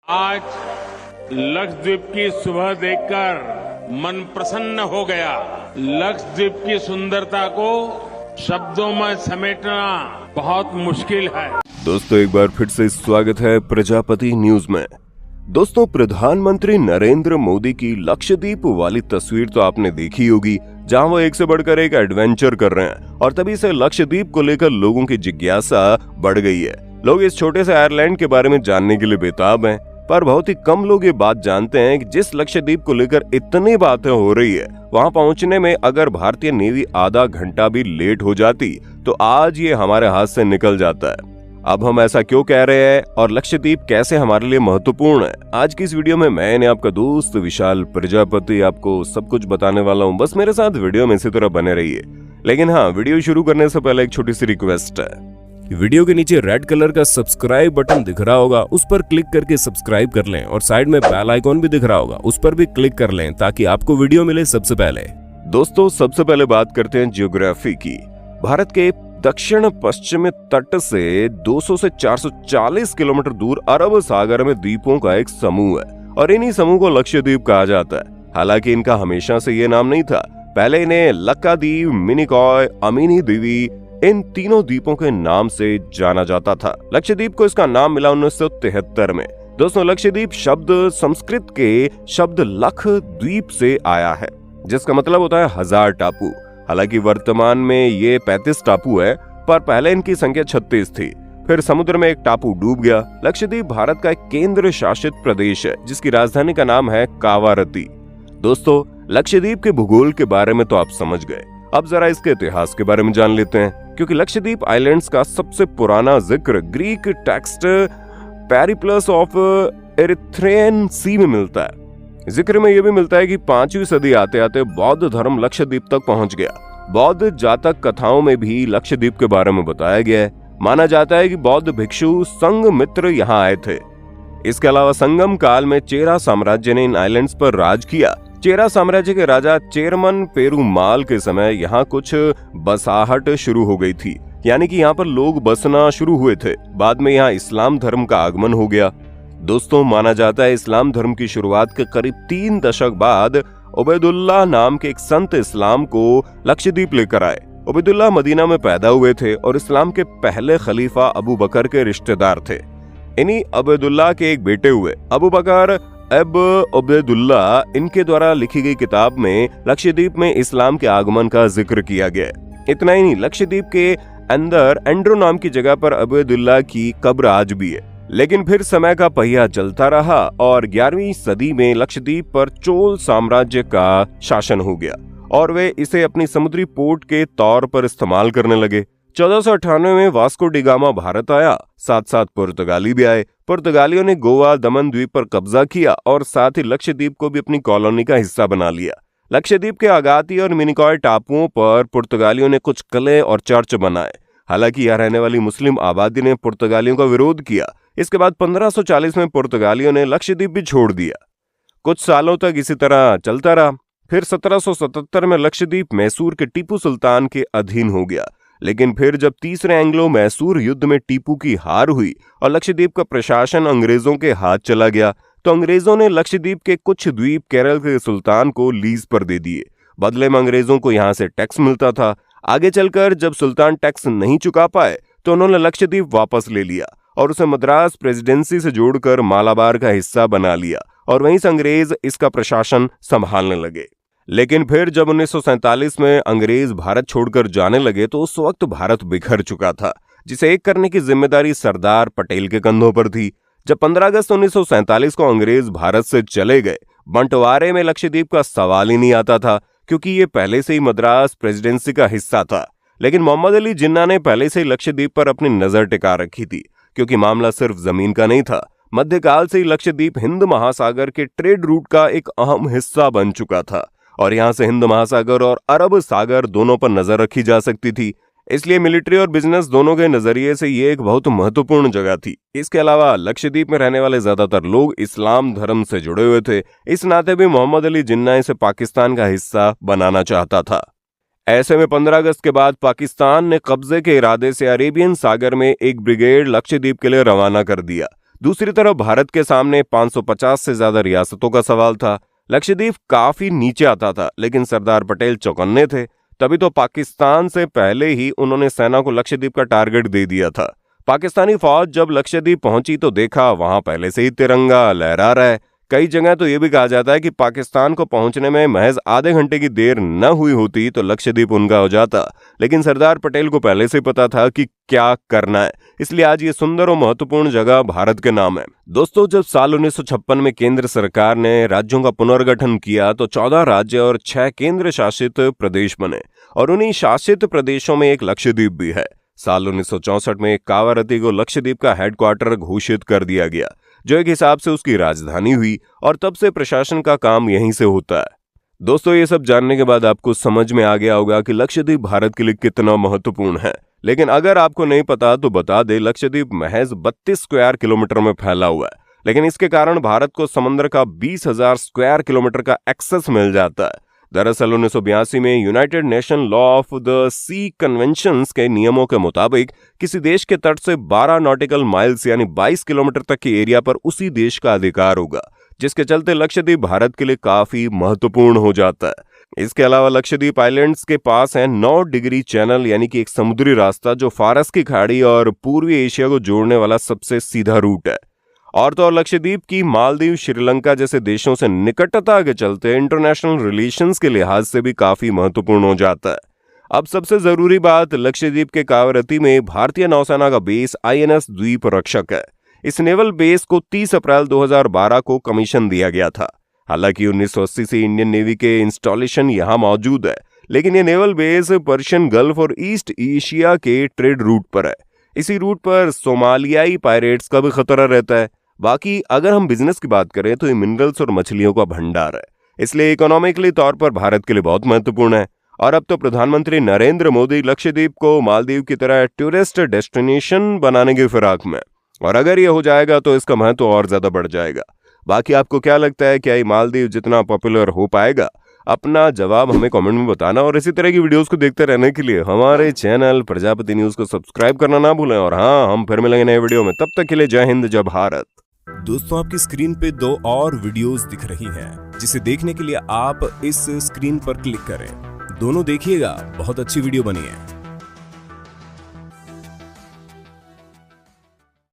आज लक्षद्वीप की सुबह देखकर मन प्रसन्न हो गया। लक्षद्वीप की सुंदरता को शब्दों में समेटना बहुत मुश्किल है। दोस्तों एक बार फिर से स्वागत है प्रजापति न्यूज में। दोस्तों प्रधानमंत्री नरेंद्र मोदी की लक्षद्वीप वाली तस्वीर तो आपने देखी होगी, जहां वो एक से बढ़कर एक एडवेंचर कर रहे हैं और तभी से लक्षद्वीप को लेकर लोगों की जिज्ञासा बढ़ गई है। लोग इस छोटे से आयरलैंड के बारे में जानने के लिए बेताब हैं, पर बहुत ही कम लोग ये बात जानते हैं कि जिस लक्षद्वीप को लेकर इतनी बातें हो रही है, वहां पहुंचने में अगर भारतीय नेवी आधा घंटा भी लेट हो जाती तो आज ये हमारे हाथ से निकल जाता है। अब हम ऐसा क्यों कह रहे हैं और लक्षद्वीप कैसे हमारे लिए महत्वपूर्ण है, आज की इस वीडियो में मैंने आपका दोस्त विशाल प्रजापति आपको सब कुछ बताने वाला हूँ। बस मेरे साथ वीडियो में इसी तरह बने रहिए। लेकिन हाँ, वीडियो शुरू करने से पहले एक छोटी सी रिक्वेस्ट है। वीडियो के नीचे रेड कलर का सब्सक्राइब बटन दिख रहा होगा, उस पर क्लिक करके सब्सक्राइब कर लें और साइड में बेल आइकॉन भी दिख रहा होगा, उस पर भी क्लिक कर लें ताकि आपको वीडियो मिले सबसे पहले। दोस्तों सबसे पहले बात करते हैं जियोग्राफी की। भारत के दक्षिण पश्चिमी तट से 200 से 440 किलोमीटर दूर अरब सागर में द्वीपों का एक समूह है और इन्हीं समूह को लक्षद्वीप कहा जाता है। हालांकि इनका हमेशा से ये नाम नहीं था। पहले इन्हें लक्काद्वीप, मिनिकॉय, अमीनी द्वीपी, इन तीनों द्वीपों के नाम से जाना जाता था। लक्षद्वीप को इसका नाम मिला 1973 में। दोस्तों लक्षद्वीप शब्द संस्कृत के शब्द लख द्वीप से आया है, जिसका मतलब होता है 1000 टापू। हालांकि वर्तमान में ये 35 टापू है, पर पहले इनकी संख्या 36 थी। फिर समुद्र में एक टापू डूब गया। लक्षद्वीप भारत का एक केंद्र शासित प्रदेश है, जिसकी राजधानी का नाम है कावारती। दोस्तों लक्षद्वीप के भूगोल के बारे में तो आप समझ गए, अब जरा इसके इतिहास के बारे में जान लेते हैं, क्योंकि लक्षद्वीप आइलैंड्स का सबसे पुराना जिक्र ग्रीक टेक्स्ट पेरिप्लस ऑफ एरिथ्रेन सी में मिलता है। जिक्र में यह भी मिलता है कि 5वीं सदी आते आते बौद्ध धर्म लक्षद्वीप तक पहुंच गया। बौद्ध जातक कथाओं में भी लक्षद्वीप के बारे में बताया गया है। माना जाता है कि बौद्ध भिक्षु संघमित्र यहाँ आए थे। इसके अलावा संगम काल में चेरा साम्राज्य ने इन आइलैंड्स पर राज किया। चेरा साम्राज्य के राजा चेरमन पेरुमाल के समय यहाँ कुछ बसाहट शुरू हो गई थी, यानी कि यहाँ पर लोग बसना शुरू हुए थे। बाद में यहाँ इस्लाम धर्म का आगमन हो गया। दोस्तों माना जाता है इस्लाम धर्म की शुरुआत के करीब 3 दशक बाद उबैदुल्लाह नाम के एक संत इस्लाम को लक्षद्वीप लेकर आए। उबैदुल्लाह मदीना में पैदा हुए थे और इस्लाम के पहले खलीफा अबू बकर के रिश्तेदार थे। इन्हीं उबैदुल्लाह के एक बेटे हुए अबू बकर अब उबैदुल्लाह, इनके द्वारा लिखी गई किताब में लक्षद्वीप में इस्लाम के आगमन का जिक्र किया गया। इतना ही नहीं, लक्षद्वीप के अंदर एंड्रो नाम की जगह पर उबैदुल्लाह की कब्र आज भी है। लेकिन फिर समय का पहिया चलता रहा और 11वीं सदी में लक्षद्वीप पर चोल साम्राज्य का शासन हो गया और वे इसे अपनी समुद्री पोर्ट के तौर पर इस्तेमाल करने लगे। 1498 में वास्को डी गामा भारत आया, साथ साथ पुर्तगाली भी आए। पुर्तगालियों ने गोवा, दमन द्वीप पर कब्जा किया और साथ ही लक्षद्वीप को भी अपनी कॉलोनी का हिस्सा बना लिया। लक्षद्वीप के अगाती और मिनिकॉय टापुओं पर पुर्तगालियों ने कुछ किले और चर्च बनाए। हालांकि यहाँ रहने वाली मुस्लिम आबादी ने पुर्तगालियों का विरोध किया। इसके बाद 1540 में पुर्तगालियों ने लक्षद्वीप भी छोड़ दिया। कुछ सालों तक इसी तरह चलता रहा। फिर 1777 में लक्षद्वीप मैसूर के टीपू सुल्तान के अधीन हो गया। लेकिन फिर जब तीसरे एंग्लो मैसूर युद्ध में टीपू की हार हुई और लक्षद्वीप का प्रशासन अंग्रेजों के हाथ चला गया, तो अंग्रेजों ने लक्षद्वीप के कुछ द्वीप केरल के सुल्तान को लीज पर दे दिए। बदले में अंग्रेजों को यहाँ से टैक्स मिलता था। आगे चलकर जब सुल्तान टैक्स नहीं चुका पाए तो उन्होंने लक्षद्वीप वापस ले लिया और उसे मद्रास प्रेसिडेंसी से जोड़कर मालाबार का हिस्सा बना लिया और वहीं से अंग्रेज इसका प्रशासन संभालने लगे। लेकिन फिर जब 1947 में अंग्रेज भारत छोड़कर जाने लगे तो उस वक्त भारत बिखर चुका था, जिसे एक करने की जिम्मेदारी सरदार पटेल के कंधों पर थी। जब 15 अगस्त 1947 को अंग्रेज भारत से चले गए, बंटवारे में लक्षद्वीप का सवाल ही नहीं आता था, क्योंकि ये पहले से ही मद्रास प्रेसिडेंसी का हिस्सा था। लेकिन मोहम्मद अली जिन्ना ने पहले से ही लक्षद्वीप पर अपनी नजर टिका रखी थी, क्योंकि मामला सिर्फ जमीन का नहीं था। मध्यकाल से ही लक्षद्वीप हिंद महासागर के ट्रेड रूट का एक अहम हिस्सा बन चुका था और यहाँ से हिंद महासागर और अरब सागर दोनों पर नजर रखी जा सकती थी। इसलिए मिलिट्री और बिजनेस दोनों के नजरिए से ये एक बहुत महत्वपूर्ण जगह थी। इसके अलावा लक्षद्वीप में रहने वाले ज्यादातर लोग इस्लाम धर्म से जुड़े हुए थे। इस नाते भी मोहम्मद अली जिन्ना इसे पाकिस्तान का हिस्सा बनाना चाहता था। ऐसे में 15 अगस्त के बाद पाकिस्तान ने कब्जे के इरादे से अरेबियन सागर में एक ब्रिगेड लक्षद्वीप के लिए रवाना कर दिया, दूसरी तरफ भारत के सामने 550 से ज्यादा रियासतों का सवाल था। लक्षद्वीप काफी नीचे आता था, लेकिन सरदार पटेल चौकन्ने थे। तभी तो पाकिस्तान से पहले ही उन्होंने सेना को लक्षद्वीप का टारगेट दे दिया था। पाकिस्तानी फौज जब लक्षद्वीप पहुंची तो देखा वहां पहले से ही तिरंगा लहरा रहा है। कई जगह तो यह भी कहा जाता है कि पाकिस्तान को पहुंचने में महज आधे घंटे की देर न हुई होती तो लक्षद्वीप उनका हो जाता। लेकिन सरदार पटेल को पहले से पता था कि क्या करना है, इसलिए आज ये सुंदर और महत्वपूर्ण जगह भारत के नाम है। दोस्तों, जब साल 1956 में केंद्र सरकार ने राज्यों का पुनर्गठन किया तो 14 राज्य और 6 केंद्र शासित प्रदेश बने, और उन्हीं शासित प्रदेशों में एक लक्षद्वीप भी है। साल 1964 में कावारत्ती को लक्षद्वीप का हेडक्वार्टर घोषित कर दिया गया, जो एक हिसाब से उसकी राजधानी हुई, और तब से प्रशासन का काम यहीं से होता है। दोस्तों, ये सब जानने के बाद आपको समझ में आ गया होगा कि लक्षद्वीप भारत के लिए कितना महत्वपूर्ण है। लेकिन अगर आपको नहीं पता तो बता दे, लक्षद्वीप महज 32 स्क्वायर किलोमीटर में फैला हुआ है, लेकिन इसके कारण भारत को समुद्र का 20,000 स्क्वायर किलोमीटर का एक्सेस मिल जाता है। दरअसल 1982 में United Nation law of the sea conventions के नियमों के मुताबिक किसी देश के तट से 12 नॉटिकल माइल्स यानी 22 किलोमीटर तक के एरिया पर उसी देश का अधिकार होगा, जिसके चलते लक्षद्वीप भारत के लिए काफी महत्वपूर्ण हो जाता है। इसके अलावा लक्षद्वीप आइलैंड्स के पास है 9 डिग्री चैनल, यानी कि एक समुद्री रास्ता जो फारस की खाड़ी और पूर्वी एशिया को जोड़ने वाला सबसे सीधा रूट है। और तो और लक्षद्वीप की मालदीव, श्रीलंका जैसे देशों से निकटता के चलते इंटरनेशनल रिलेशंस के लिहाज से भी काफी महत्वपूर्ण हो जाता है। अब सबसे जरूरी बात, लक्षद्वीप के कावरत्ती में भारतीय नौसेना का बेस INS द्वीप रक्षक है। इस नेवल बेस को 30 अप्रैल 2012 को कमीशन दिया गया था। हालांकि 1980 से इंडियन नेवी के इंस्टॉलेशन यहां मौजूद है, लेकिन यह नेवल बेस पर्शियन गल्फ और ईस्ट एशिया के ट्रेड रूट पर है। इसी रूट पर सोमालियाई पायरेट्स का भी खतरा रहता है। बाकी अगर हम बिजनेस की बात करें तो ये मिनरल्स और मछलियों का भंडार है, इसलिए इकोनॉमिकली तौर पर भारत के लिए बहुत महत्वपूर्ण है। और अब तो प्रधानमंत्री नरेंद्र मोदी लक्षद्वीप को मालदीव की तरह टूरिस्ट डेस्टिनेशन बनाने की फिराक में, और अगर ये हो जाएगा तो इसका महत्व और ज्यादा बढ़ जाएगा। बाकी आपको क्या लगता है, क्या ये मालदीव जितना पॉपुलर हो पाएगा? अपना जवाब हमें कमेंट में बताना, और इसी तरह की वीडियोस को देखते रहने के लिए हमारे चैनल प्रजापति न्यूज को सब्सक्राइब करना ना भूलें। और हाँ, हम फिर मिलेंगे नए वीडियो में, तब तक के लिए जय हिंद, जय भारत। दोस्तों, आपकी स्क्रीन पे 2 और वीडियोस दिख रही हैं, जिसे देखने के लिए आप इस स्क्रीन पर क्लिक करें। दोनों देखिएगा, बहुत अच्छी वीडियो बनी है।